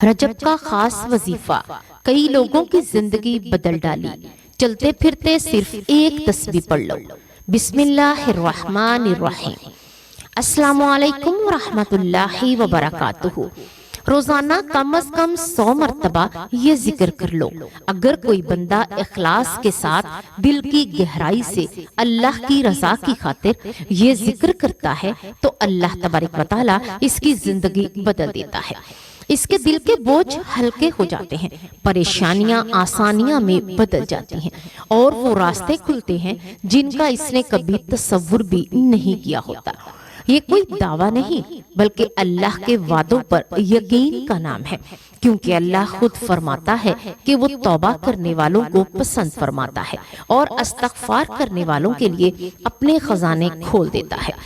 رجب کا خاص وظیفہ کئی لوگوں کی زندگی بدل ڈالی۔ چلتے پھرتے صرف ایک تسبیح پڑھ لو۔ بسم اللہ الرحمن الرحیم۔ السلام علیکم ورحمۃ اللہ وبرکاتہ۔ روزانہ کم از کم 100 مرتبہ یہ ذکر کر لو۔ اگر کوئی بندہ اخلاص کے ساتھ دل کی گہرائی سے اللہ کی رضا کی خاطر یہ ذکر کرتا ہے تو اللہ تبارک و تعالی اس کی زندگی بدل دیتا ہے۔ اس کے دل کے بوجھ ہلکے ہو جاتے ہیں، پریشانیاں آسانیاں میں بدل جاتی ہیں اور وہ راستے کھلتے ہیں جن کا اس نے کبھی تصور بھی نہیں کیا ہوتا۔ یہ کوئی دعویٰ نہیں بلکہ اللہ کے وعدوں پر یقین کا نام ہے، کیونکہ اللہ خود فرماتا ہے کہ وہ توبہ کرنے والوں کو پسند فرماتا ہے اور استغفار کرنے والوں کے لیے اپنے خزانے کھول دیتا ہے۔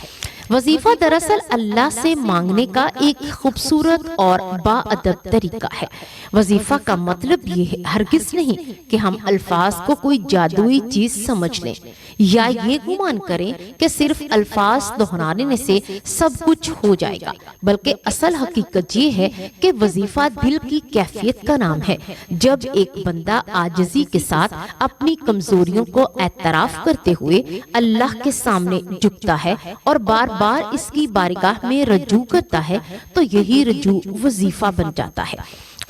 وظیفہ دراصل اللہ سے مانگنے کا ایک خوبصورت اور باادب طریقہ ہے۔ وظیفہ کا مطلب یہ ہرگز نہیں کہ ہم الفاظ کو کوئی جادوئی چیز سمجھ لیں یا یہ گمان کریں کہ صرف الفاظ دہرانے سے سب کچھ ہو جائے گا، بلکہ اصل حقیقت یہ ہے کہ وظیفہ دل کی کیفیت کا نام ہے۔ جب ایک بندہ عاجزی کے ساتھ اپنی کمزوریوں کو اعتراف کرتے ہوئے اللہ کے سامنے جھکتا ہے اور بار بار اس کی بارگاہ میں رجوع کرتا ہے تو یہی رجوع وظیفہ بن جاتا ہے۔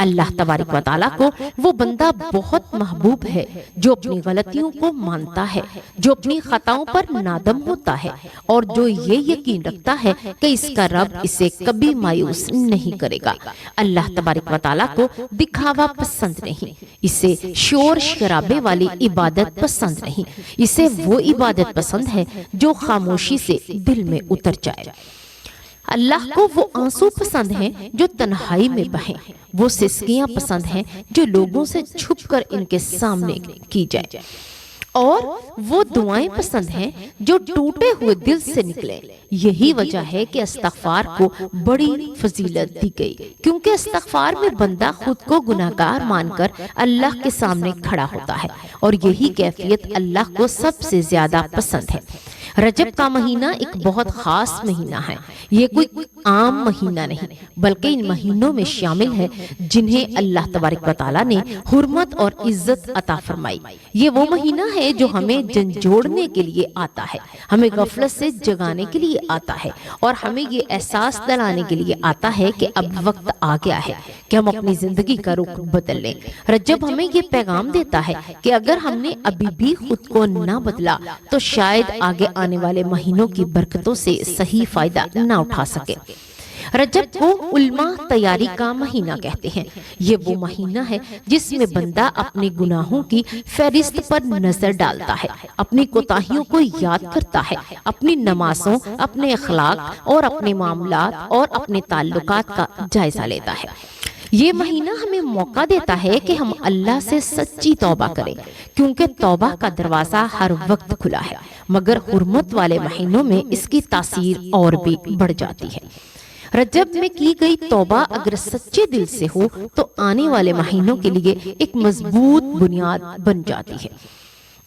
اللہ تبارک و تعالیٰ کو وہ بندہ بہت محبوب ہے جو اپنی غلطیوں کو مانتا ہے، جو اپنی خطاؤں پر نادم ہوتا ہے اور جو یہ یقین رکھتا ہے کہ اس کا رب اسے کبھی مایوس نہیں کرے گا۔ اللہ تبارک و تعالیٰ کو دکھاوا پسند نہیں، اسے شور شرابے والی عبادت پسند نہیں، اسے وہ عبادت پسند ہے جو خاموشی سے دل میں اتر جائے۔ اللہ کو وہ آنسو پسند ہیں جو تنہائی میں بہیں، وہ سسکیاں پسند ہیں جو لوگوں سے چھپ کر ان کے سامنے کی جائے، اور وہ دعائیں پسند ہیں جو ٹوٹے ہوئے دل سے نکلیں۔ یہی وجہ ہے کہ استغفار کو بڑی فضیلت دی گئی، کیونکہ استغفار میں بندہ خود کو گناہگار مان کر اللہ کے سامنے کھڑا ہوتا ہے، اور یہی کیفیت اللہ کو سب سے زیادہ پسند ہے۔ رجب کا مہینہ ایک بہت خاص مہینہ ہے۔ یہ کوئی عام مہینہ نہیں بلکہ ان مہینوں میں شامل ہے جنہیں اللہ تبارک و تعالیٰ نے حرمت اور عزت عطا فرمائی۔ یہ وہ مہینہ ہے جو ہمیں جھنجھوڑنے کے لیے آتا ہے، ہمیں غفلت سے جگانے کے لیے آتا ہے اور ہمیں یہ احساس دلانے کے لیے آتا ہے کہ اب وقت آ گیا ہے کہ ہم اپنی زندگی کا رخ بدل لیں۔ رجب ہمیں یہ پیغام دیتا ہے کہ اگر ہم نے ابھی بھی خود کو نہ بدلا تو شاید آگے آنے والے مہینوں کی برکتوں سے صحیح فائدہ نہ اٹھا سکے۔ رجب کو علماء تیاری کا مہینہ کہتے ہیں۔ یہ وہ مہینہ ہے جس میں بندہ اپنے گناہوں کی فہرست پر نظر ڈالتا ہے، اپنی کوتاہیوں کو یاد کرتا ہے، اپنی نمازوں، اپنے اخلاق اور اپنے معاملات اور اپنے تعلقات کا جائزہ لیتا ہے۔ یہ مہینہ ہمیں موقع دیتا ہے کہ ہم اللہ سے سچی توبہ کریں، کیونکہ توبہ کا دروازہ ہر وقت کھلا ہے، مگر حرمت والے مہینوں میں اس کی تاثیر اور بھی بڑھ جاتی ہے۔ رجب میں کی گئی توبہ اگر سچے دل سے ہو تو آنے والے مہینوں کے لیے ایک مضبوط بنیاد بن جاتی ہے۔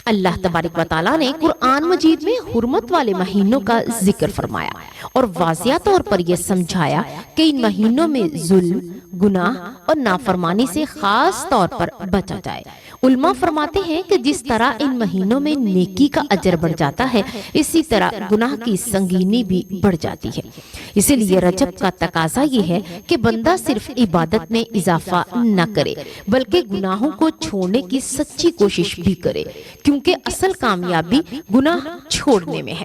اللہ تبارک و تعالیٰ نے قرآن مجید میں حرمت والے مہینوں کا ذکر فرمایا اور واضح طور پر یہ سمجھایا کہ ان مہینوں میں ظلم، گناہ اور نافرمانی سے خاص طور پر بچا جائے۔ علماء فرماتے ہیں کہ جس طرح ان مہینوں میں نیکی کا اجر بڑھ جاتا ہے، اسی طرح گناہ کی سنگینی بھی بڑھ جاتی ہے۔ اسی لیے رجب کا تقاضا یہ ہے کہ بندہ صرف عبادت میں اضافہ نہ کرے بلکہ گناہوں کو چھوڑنے کی سچی کوشش بھی کرے، کیونکہ اصل کامیابی گناہ چھوڑنے میں ہے۔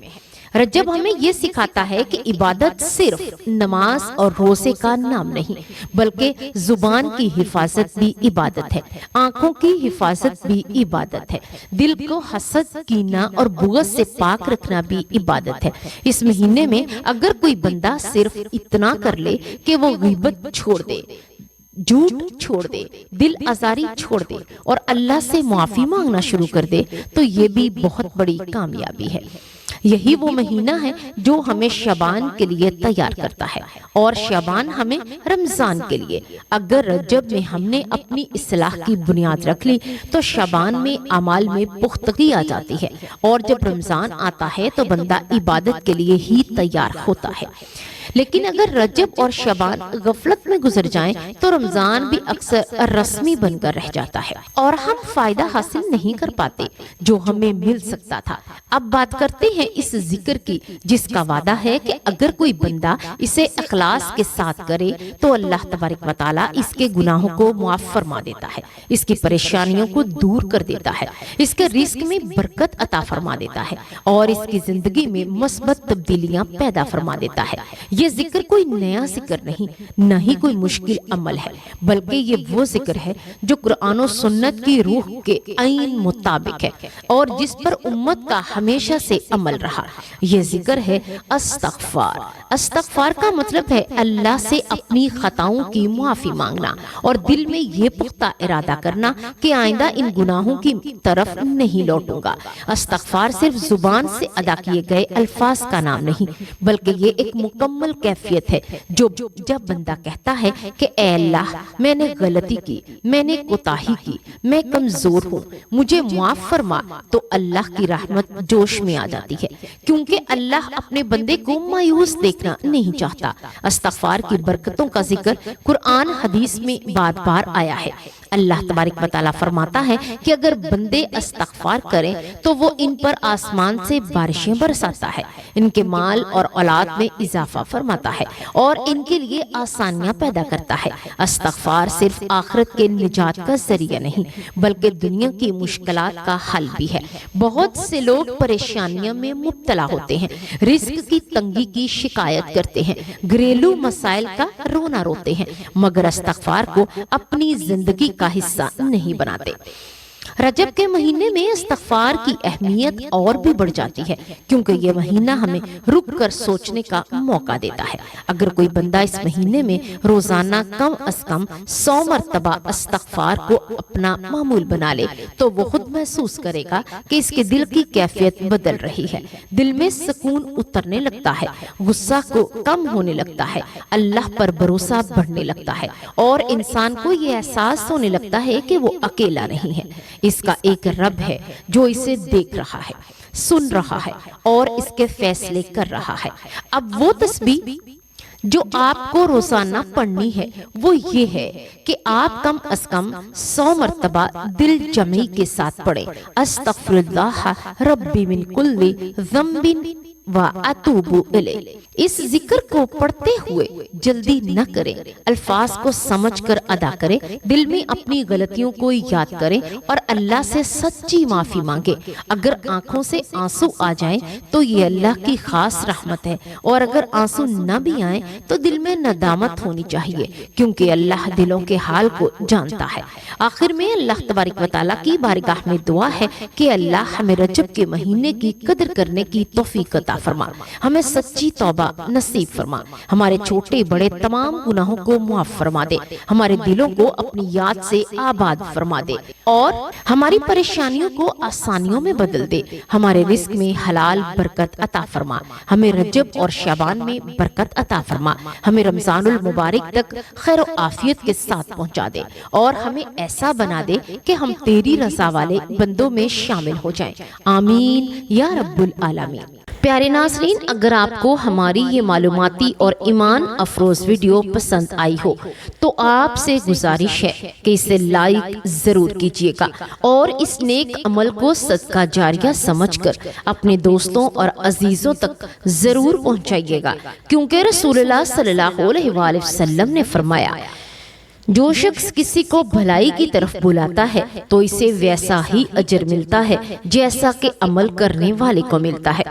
رجب ہمیں یہ سکھاتا ہے کہ عبادت صرف نماز اور روزے کا نام نہیں بلکہ زبان کی حفاظت بھی عبادت ہے، آنکھوں کی حفاظت بھی عبادت ہے، دل کو حسد، کینہ اور بغض سے پاک رکھنا بھی عبادت ہے۔ اس مہینے میں اگر کوئی بندہ صرف اتنا کر لے کہ وہ غیبت چھوڑ دے، جھوٹ چھوڑ دے، دل آزاری چھوڑ دے اور اللہ سے معافی مانگنا شروع کر دے تو یہ بھی بہت بڑی کامیابی ہے۔ یہی وہ مہینہ ہے جو ہمیں شعبان کے لیے تیار کرتا ہے اور شعبان ہمیں رمضان کے لیے۔ اگر رجب میں ہم نے اپنی اصلاح کی بنیاد رکھ لی تو شعبان میں اعمال میں پختگی آ جاتی ہے، اور جب رمضان آتا ہے تو بندہ عبادت کے لیے ہی تیار ہوتا ہے۔ لیکن اگر رجب اور شعبان غفلت میں گزر جائیں تو رمضان بھی اکثر رسمی بن کر رہ جاتا ہے اور ہم فائدہ حاصل نہیں کر پاتے جو ہمیں مل سکتا تھا۔ اب بات کرتے ہیں اس ذکر کی جس کا وعدہ ہے کہ اگر کوئی بندہ اسے اخلاص کے ساتھ کرے تو اللہ تبارک و تعالیٰ اس کے گناہوں کو معاف فرما دیتا ہے، اس کی پریشانیوں کو دور کر دیتا ہے، اس کے رزق میں برکت عطا فرما دیتا ہے اور اس کی زندگی میں مثبت تبدیلیاں پیدا فرما دیتا ہے۔ یہ ذکر کوئی نیا ذکر نہیں، نہ ہی کوئی مشکل عمل ہے، بلکہ یہ وہ ذکر ہے جو قرآن و سنت کی روح کے عین مطابق ہے اور جس پر امت کا ہمیشہ سے عمل رہا۔ یہ ذکر ہے استغفار۔ استغفار کا مطلب ہے اللہ سے اپنی خطاؤں کی معافی مانگنا اور دل میں یہ پختہ ارادہ کرنا کہ آئندہ ان گناہوں کی طرف نہیں لوٹوں گا۔ استغفار صرف زبان سے ادا کیے گئے الفاظ کا نام نہیں، بلکہ یہ ایک مکمل کیفیت ہے جو جب بندہ کہتا ہے کہ اے اللہ میں نے غلطی کی، میں نے کوتاہی کی، میں کمزور ہوں، مجھے معاف فرما، تو اللہ کی رحمت جوش میں آ جاتی ہے، کیونکہ اللہ اپنے بندے کو مایوس دیکھنا نہیں چاہتا۔ استغفار کی برکتوں کا ذکر قرآن حدیث میں بار بار آیا ہے۔ اللہ تبارک و تعالیٰ فرماتا ہے کہ اگر بندے استغفار کریں تو وہ ان پر آسمان سے بارشیں برساتا ہے، ان کے مال اور اولاد میں اضافہ فرماتا ہے اور ان کے لیے آسانیاں پیدا کرتا ہے۔ استغفار صرف آخرت کے نجات کا ذریعہ نہیں بلکہ دنیا کی مشکلات کا حل بھی ہے۔ بہت سے لوگ پریشانیوں میں مبتلا ہوتے ہیں، رزق کی تنگی کی شکایت کرتے ہیں، گھریلو مسائل کا رونا روتے ہیں، مگر استغفار کو اپنی زندگی کا حصہ نہیں بناتے۔ رجب کے مہینے میں استغفار کی اہمیت اور بھی بڑھ جاتی ہے کیونکہ یہ مہینہ ہمیں رک کر سوچنے کا موقع دیتا ہے۔ اگر کوئی بندہ اس مہینے میں روزانہ کم از کم 100 مرتبہ استغفار کو اپنا معمول بنا لے تو وہ خود محسوس کرے گا کہ اس کے دل کی کیفیت بدل رہی ہے، دل میں سکون اترنے لگتا ہے، غصہ کو کم ہونے لگتا ہے، اللہ پر بھروسہ بڑھنے لگتا ہے اور انسان کو یہ احساس ہونے لگتا ہے کہ وہ اکیلا نہیں ہے، اس کا ایک رب ہے جو اسے دیکھ رہا ہے، سن رہا ہے اور اس کے فیصلے کر رہا ہے۔ اب وہ تسبیح جو آپ کو روزانہ پڑھنی ہے وہ یہ ہے کہ آپ کم از کم 100 مرتبہ دل جمعی کے ساتھ پڑھیں، استغفر اللہ ربی من کل ذنب وَأَتُوبُ إِلَيْهِ۔ اس ذکر کو پڑھتے ہوئے جلدی نہ کریں، الفاظ کو سمجھ کر ادا کریں، دل میں اپنی غلطیوں کو یاد کریں اور اللہ سے سچی معافی مانگیں۔ اگر آنکھوں سے آنسو آ جائیں تو یہ اللہ کی خاص رحمت ہے اور اگر آنسو نہ بھی آئیں تو دل میں ندامت ہونی چاہیے کیونکہ اللہ دلوں کے حال کو جانتا ہے۔ آخر میں اللہ تبارک و تعالیٰ کی بارگاہ میں دعا ہے کہ اللہ ہمیں رجب کے مہینے کی قدر کرنے کی توفیق عطا فرما، ہمیں سچی توبہ نصیب فرما، ہمارے چھوٹے بڑے تمام گناہوں کو معاف فرما دے، ہمارے دلوں کو اپنی یاد سے آباد فرما دے اور ہماری پریشانیوں کو آسانیوں میں بدل دے، ہمارے رزق میں حلال برکت عطا فرما، ہمیں رجب اور شعبان میں برکت عطا فرما، ہمیں رمضان المبارک تک خیر و عافیت کے ساتھ پہنچا دے اور ہمیں ایسا بنا دے کہ ہم تیری رضا والے بندوں میں شامل ہو جائیں، آمین یا رب العالمین۔ پیارے ناظرین، اگر آپ کو ہماری یہ معلوماتی اور ایمان افروز ویڈیو پسند آئی ہو تو آپ سے گزارش ہے کہ اسے لائک ضرور کیجیے گا اور اس نیک عمل کو صدقہ جاریہ سمجھ کر اپنے دوستوں اور عزیزوں تک ضرور پہنچائیے گا، کیونکہ رسول اللہ صلی اللہ علیہ وآلہ وسلم نے فرمایا جو شخص کسی کو بھلائی کی طرف بلاتا ہے تو اسے ویسا ہی اجر ملتا ہے جیسا کہ عمل کرنے والے کو ملتا ہے۔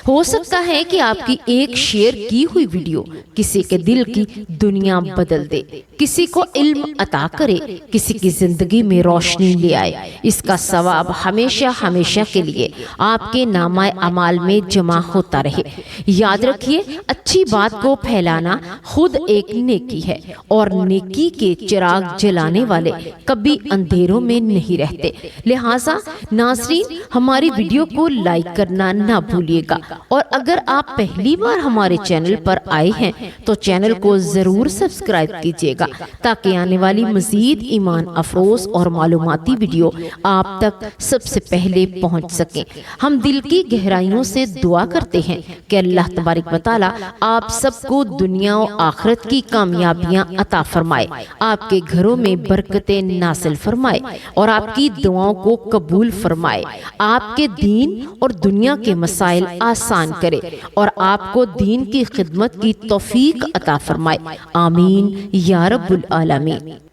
ہو سکتا ہے کہ آپ کی ایک شیئر کی ہوئی ویڈیو کسی کے دل کی دنیا بدل دے، کسی کو علم عطا کرے، کسی کی زندگی میں روشنی لے آئے۔ اس کا ثواب ہمیشہ ہمیشہ کے لیے آپ کے نامہ اعمال میں جمع ہوتا رہے۔ یاد رکھیے، اچھی بات کو پھیلانا خود ایک نیکی ہے اور نیکی کے چراغ جلانے والے کبھی اندھیروں میں نہیں رہتے۔ لہٰذا ناظرین، ہماری ویڈیو کو لائک کرنا نہ بھولیے گا اور اگر آپ پہلی بار ہمارے چینل پر آئے ہیں تو چینل کو ضرور سبسکرائب کیجیے گا تاکہ آنے والی مزید ایمان افروز اور معلوماتی ویڈیو آپ تک سب سے پہلے پہنچ سکیں۔ ہم دل کی گہرائیوں سے دعا کرتے ہیں کہ اللہ تبارک و تعالی آپ سب کو دنیا و آخرت کی کامیابیاں عطا فرمائے، آپ کے گھروں میں برکتیں نازل فرمائے اور آپ کی دعاؤں کو قبول فرمائے، آپ کے دین اور دنیا کے مسائل آسان کرے اور آپ کو دین کی خدمت کی توفیق عطا فرمائے۔ آمین یا رب العالمین۔